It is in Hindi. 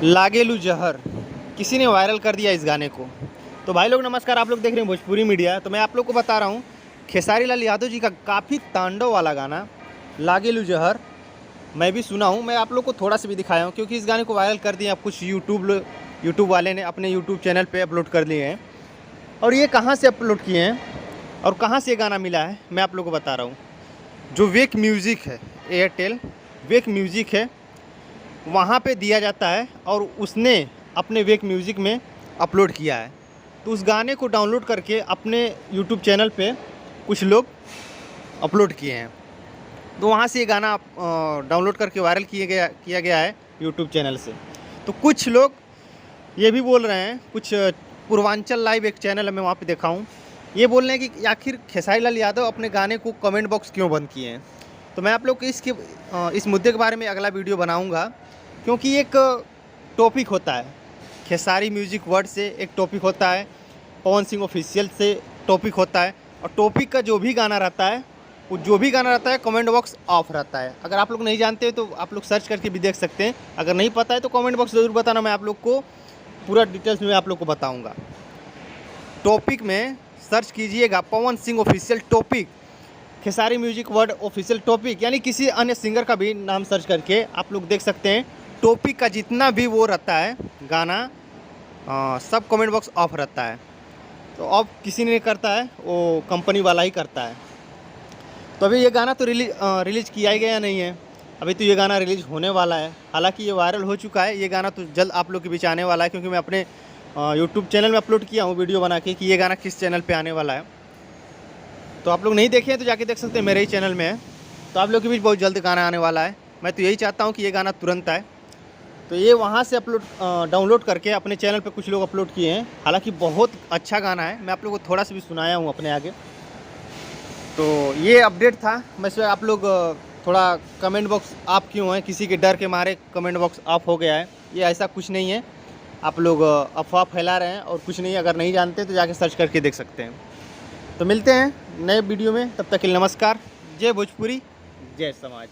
लागेलू जहर, किसी ने वायरल कर दिया इस गाने को। तो भाई लोग नमस्कार, आप लोग देख रहे हैं भोजपुरी मीडिया। तो मैं आप लोग को बता रहा हूँ खेसारी लाल यादव जी का काफ़ी तांडव वाला गाना लागेलू जहर मैं भी सुना हूँ। मैं आप लोग को थोड़ा सा भी दिखाया हूँ क्योंकि इस गाने को वायरल कर दिए। अब कुछ यूट्यूब वाले ने अपने यूट्यूब चैनल पर अपलोड कर लिए हैं। और ये कहाँ से अपलोड किए हैं और कहाँ से ये गाना मिला है मैं आप लोग को बता रहा हूँ। जो वेक म्यूज़िक है, एयरटेल वेक म्यूज़िक है, वहाँ पे दिया जाता है और उसने अपने वेक म्यूज़िक में अपलोड किया है। तो उस गाने को डाउनलोड करके अपने यूट्यूब चैनल पे कुछ लोग अपलोड किए हैं। तो वहाँ से ये गाना डाउनलोड करके वायरल किया गया है यूट्यूब चैनल से। तो कुछ लोग ये भी बोल रहे हैं, कुछ पूर्वांचल लाइव एक चैनल है, मैं वहाँ पे देखा हूँ, ये बोल रहे हैं कि आखिर खेसारी लाल यादव अपने गाने को कमेंट बॉक्स क्यों बंद किए हैं। तो मैं आप लोग को इस मुद्दे के बारे में अगला वीडियो बनाऊँगा, क्योंकि एक टॉपिक होता है खेसारी म्यूजिक वर्ड से, एक टॉपिक होता है पवन सिंह ऑफिशियल से टॉपिक होता है, और टॉपिक का जो भी गाना रहता है कमेंट बॉक्स ऑफ रहता है। अगर आप लोग नहीं जानते तो आप लोग सर्च करके भी देख सकते हैं। अगर नहीं पता है तो कमेंट बॉक्स ज़रूर बताना, मैं आप लोग को पूरा डिटेल्स में आप लोग को बताऊँगा। टॉपिक में सर्च कीजिएगा Pawan Singh official topic, Khesari music world official topic, यानी किसी अन्य सिंगर का भी नाम सर्च करके आप लोग देख सकते हैं। टॉपिक का जितना भी वो रहता है गाना, सब कमेंट बॉक्स ऑफ रहता है। तो ऑफ किसी ने करता है, वो कंपनी वाला ही करता है। तो अभी ये गाना तो रिलीज़ किया ही गया नहीं है, अभी तो ये गाना रिलीज़ होने वाला है। हालांकि ये वायरल हो चुका है, ये गाना तो जल्द आप लोग के बीच आने वाला है, क्योंकि मैं अपने यूट्यूब चैनल में अपलोड किया हूँ वीडियो बना के कि ये गाना किस चैनल पे आने वाला है। तो आप लोग नहीं देखे हैं तो जाके देख सकते हैं, मेरे ही चैनल में है। तो आप लोग के बीच बहुत जल्द गाना आने वाला है। मैं तो यही चाहता हूँ कि ये गाना तुरंत आए। तो ये वहाँ से डाउनलोड करके अपने चैनल पे कुछ लोग अपलोड किए हैं। हालांकि बहुत अच्छा गाना है, मैं आप लोगों को थोड़ा सा भी सुनाया हूँ अपने आगे। तो ये अपडेट था। मैं इसमें आप लोग थोड़ा कमेंट बॉक्स ऑफ क्यों है, किसी के डर के मारे कमेंट बॉक्स ऑफ हो गया है, ये ऐसा कुछ नहीं है। आप लोग अफवाह फैला रहे हैं और कुछ नहीं। अगर नहीं जानते तो जाके सर्च करके देख सकते हैं। तो मिलते हैं नए वीडियो में, तब तक के लिए नमस्कार। जय भोजपुरी, जय समाज।